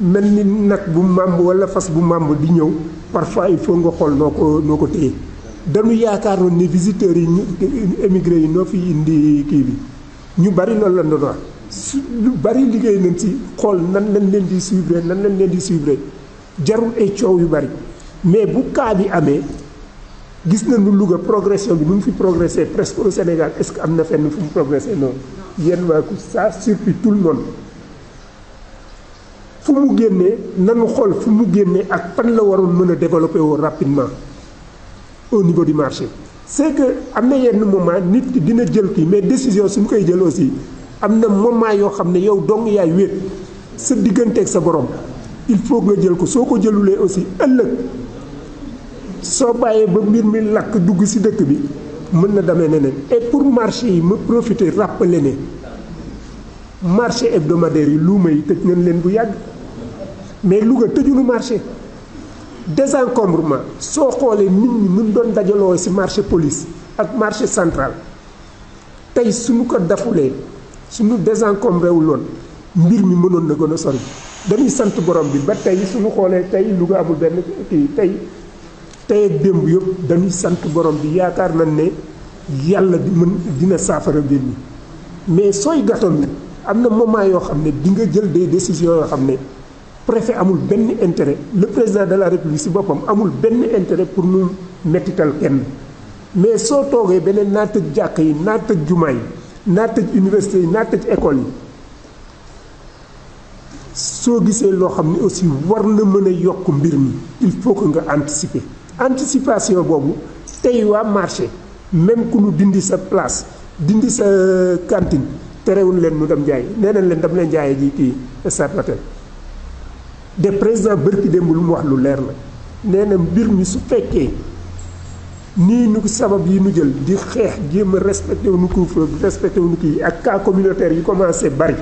mel ni nag bu màmb wala fas bu màmb di ñëw parfois il faut nga xool noo ko téye dañu yaakaaroon ne visiteurs yi ñu émigré yi noo fi indi kii bi ñu bari loolu la doon wax lu bari liggéey nañ ci xool nan lañ leen di suivre jarul ay coow yu bari mais bu cas bi amee gis nañu Louga progression bi nu mu fi progressé presque au Sénégal est-ce que am na fenn fu mu progressé noonu yéen waa ko ça surpris tout le monde fu mu génnee nanu xool fu mu génnee ak fan la waroon mën a développer woo rapidement au niveau du marché c'est que am na yenn moment nit ki dina jël kii mais décision suñu koy jël aussi am na moment yoo xam ne yow dong yaay wéet sa digganteeg sa borom il faut nga jël ko soo ko jëlulee aussi ëllëg soo bàyyee ba mbir mi lakk dugg ci dëkk bi mën na demee neneen et pour marché yi ma profiter rappeler ne marché hebdomadaire yi luuma yi tëj nañ leen bu yàgg mais Louga tëjunu marché désencombrement soo xoolee nit ñi mun doon dajaloo ci marché police ak marché central tey suñu ko dafulee suñu désencombré wul woon mbir mi mënoon na gën a sori dañuy sant borom bi ba tey suñu xoolee tey Louga amul benn kii tey ak démb yëpp dañuy sant borom bi yaakaar nañ ne yàlla dina saafara mbir mi mais sooy gàttoon am na moment yoo xam ne di nga jël des décisions yoo xam ne préfet amul benn intérêt le président de la république ci boppam amul benn intérêt pour nu mettital kenn mais soo toogee beneen naa tëj jàkk yi naa tëj jumaa yi naa tëj université yi naa tëj école yi soo gisee loo xam ne aussi war na mën a yokk mbir mi il faut que nga anticiper anticipation boobu tey waa marché même ku nu dindi sa place dindi sa cantine terewul leen nu dem jaay nee nañ leen dam leen jaayee ji kii stade Vatel de président bërki démb lu mu wax lu leer la nee na mbir mi su fekkee nii nu sabab yi nu jël di xeex jéem a respecté wu nu couvre-feu respecté wu nu kii ak cas communautaire yi commencé bari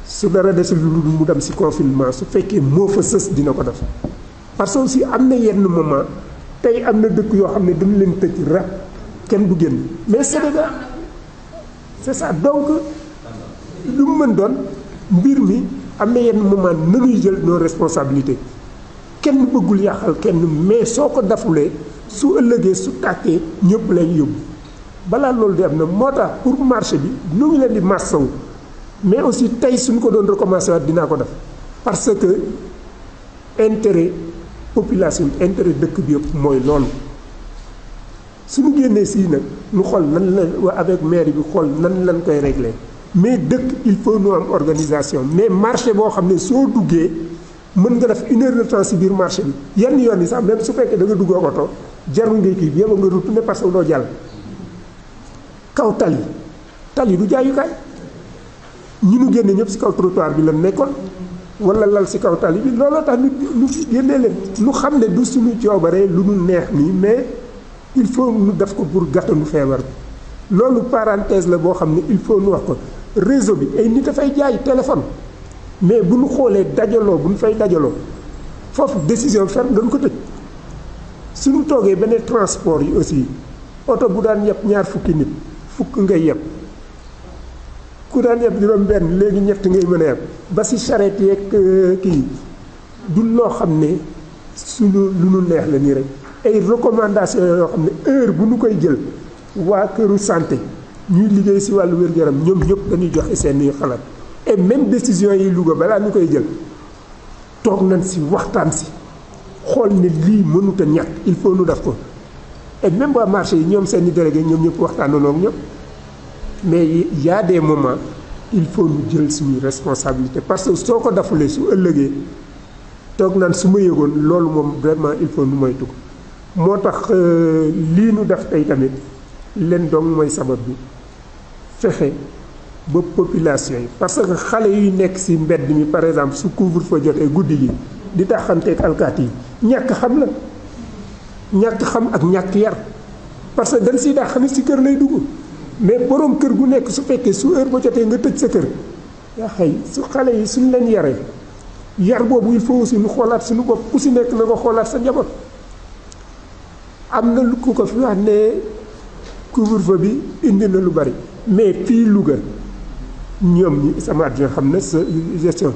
su dara desul lu mu dem ci confinement su fekkee moo fa sës dina ko def parce que aussi am na yenn moment tey am na dëkk yoo xam ne dañu leen tëj rap kenn du génn mais Sénégal c'est ça donc lu mu mën doon mbir mi am na yenn moment nanuy jël nos responsabilités kenn bëggul yàqal kenn mais soo ko dafulee su ëllëgee su tàkkee ñëpp lay yóbbu balaa loolu di am na moo tax pour marché bi nu ngi leen di massawu mais aussi tey suñu ko doon recommencer waat dinaa ko def parce que intérêt population intérêt dëkk bi yëpp mooy loolu suñu génnee sii nag ñu xool nan la avec maire bi xool nan lañ koy régler mais dëkk il faut ñu am organisation mais marché boo xam ne soo duggee mën nga def 1 heure de temps ci biir marché bi yenn yoon yi sax même su fekkee da nga duggoo oto jarul ngay kii bi yëpp nga retourner parce que doo jàll kaw tali du jaayukaay ñi nu génne ñëpp ci kaw trottoir bi la nekkoon wala lal ci kaw tali bi looloo tax ñu génnee leen ñu xam ne du suñu coobaree lu nu neex nii mais il faut ñu def ko pour gàttanu feebar bi loolu parenthèse la boo xam ne il faut ñu wax ko réseau bi ay nit dafay jaay téléphone mais bu ñu xoolee dajaloo bu ñu fay dajaloo foofu décision ferme dañ ko tëj suñu toogee beneen transport yi aussi oto bu daan yeb ñaar fukki nit fukk ngay yeb ku daan yeb juróom benn léegi ñett ngay mën a yeb ba ci charrette yeeg kii du loo xam ne suñu lu nu neex la nii rek ay recommandations yoo xam ne heure bu ñu koy jël waa këru santé ñuy liggéey ci wàllu wér-gu-yaram ñoom ñëpp dañuy joxe seen xalaat et même décision yi Louga balaa ñu koy jël toog nañ ci waxtaan ci xool ne lii mënut a ñàkk il faut ñu def ko et même waa marché yi ñoom seen i délégué ñoom ñëpp waxtaanoo ak ñoom mais il y a des moments il faut ñu jël suñu responsabilité parce que soo ko defulee su ëllëgee toog naan su ma yëgoon loolu moom vraiment il faut ñu moytu ko moo tax lii nu def tey tamit leen dong mooy sabab bi fexe ba population yi parce que xale yuy nekk ci mbedd mi par exemple su couvre-feu jotee guddi gi di taxanteeg alkaati yi ñàkk xam la ñàkk xam ak ñàkk yar parce que dañ siy daa xam ci kër lay dugg mais boroom kër gu nekk su fekkee su heure ba jotee nga tëj sa kër yaa xëy su xale yi suñ leen yaree yar boobu il faut aussi ñu xoolaat suñu bopp ku ci nekk na nga xoolaat sa njaboot am na lu ko fi wax ne couvre-feu bi indi na lu bari mais fii Louga ñoom ñi sama adjoint xam na sa gestion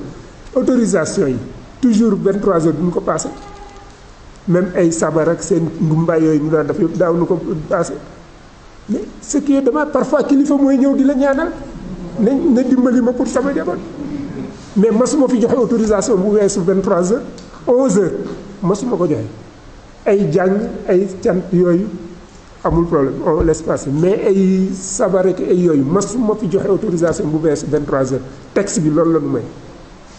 autorisation yi toujours 23 heures duñu ko passé même ay sabar ak seen ndumbaay yooyu ñu daan def yëpp daaw nu ko passé mais ce qui est dama parfois kilifa mooy ñëw di la ñaanal na dimbali ma pour sama jabar mais masuma fi joxe autorisation bu weesu 23 heures 11 heures masuma ko joxe ay jàng ay cant yooyu amul problème on laisse passer mais ay sabar ak ay yooyu masuma fi joxe autorisation bu weesu 23 heures texte bi loolu la nu may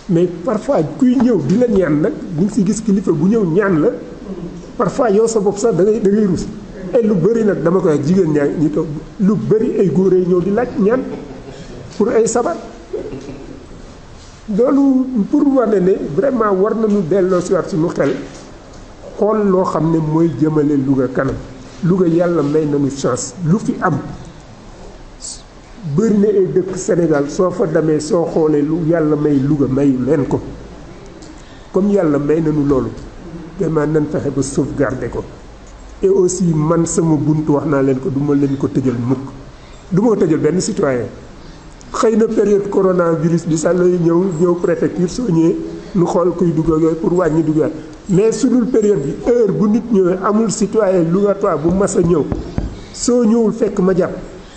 mais parfois kuy ñëw di la ñaan nag di nga si gis kilifa bu ñëw ñaan la parfois yow sa bopp sax da ngay rus et lu bëri nag dama koy wax jigéen ñaa ñi toog lu bëri ay góor yi ñëw di laaj ñaan pour ay sabar loolu pour wane ne vraiment war nañu delloo si waat suñu xel xool loo xam ne mooy jëmale Louga kanam Louga yàlla may nañu chance lu fi am bëri na ay dëkk Sénégal soo fa demee soo xoolee lu yàlla may Louga mayu leen ko comme yàlla may nañu loolu vraiment nañ fexe ba sauvegarder ko et aussi man sama bunt wax naa leen ko du ma leen ko tëjal mukk du ma ko tëjal benn citoyen xëy na période coronavirus bi sax lay ñëw préfecture soo ñëwee nu xool kuy dugg ak yooyu pour wàññi duggaat mais su dul période bi heure bu nit ñëwee amul citoyen Lougatois bu mas a ñëw soo ñëwul fekk ma jàpp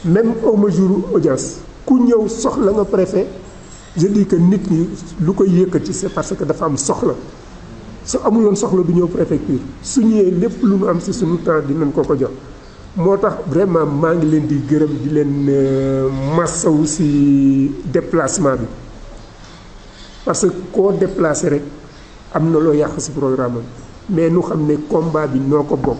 même au ma jour audience ku ñëw soxla nga préfet je dis que nit ñi lu koy yëkkati c'est parce que dafa am soxla su amuloon soxla du ñëw préfecture su ñëwee lépp lu nu am si suñu temps dinañ ko jox moo tax vraiment maa ngi leen di gërëm di leen massawu si déplacement bi parce que koo déplacé rek am na loo yàq si programme mais nu xam ne combat bi noo ko bokk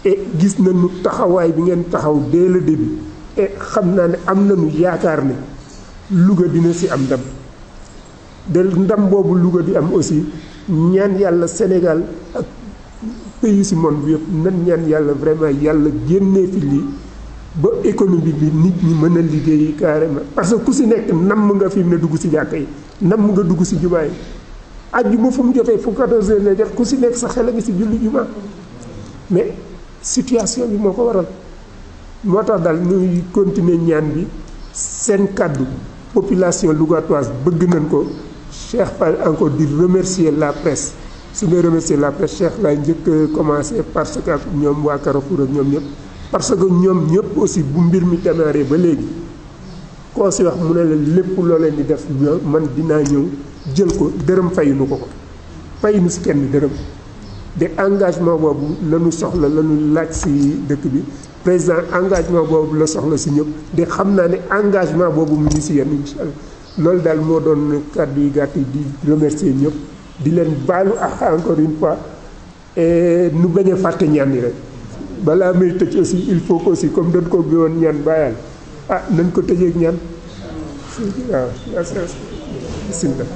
et gis nañu taxawaay bi ngeen taxaw dès le début et xam naa ne am nañu yaakaar ne Louga dina si am ndam de ndam boobu Louga di am aussi ñaan yàlla Sénégal ak pays si monde bi yëpp nan ñaan yàlla vraiment yàlla génnee fi lii ba économie bi nit ñi mën a liggéey carrément parce que ku si nekk namm nga fi mu ne dugg si jàkka yi namm nga dugg si jumaa yi àjjuma fu mu jotee fu 14 heures lay jot ku si nekk sa xel a ngi si julli jumaa mais situation bi moo ko waral moo tax daal ñuy continuer ñaan bi seen kàddu population lougatoise bëgg nañ ko Cheikh Fall encore di remercier la presse su may remercier la presse Cheikh laay njëkk commencé parce que ñoom waa Carrefour ak ñoom ñëpp parce que ñoom ñëpp aussi bu mbir mi démarré ba léegi koo si wax mu ne la lépp loo leen di def man dinaa ñëw jël ko dërëm fayuñu ko fayuñu si kenn dërëm de engagement boobu lañu soxla lañu laaj si dëkk bi président engagement boobu la soxla si ñëpp de xam naa ne engagement boobu mu ngi si yéen incha allah loolu daal moo doon kàddu yi gàtt yi di remercier ñëpp di leen baalu ak encore une fois et nu bañ a fàtte ñaan yi rek balaa may tëj aussi il faut que aussi comme dañ ko bi woon ñaan bàyyal nañ ko tëjeeg ñaan waaw bismillah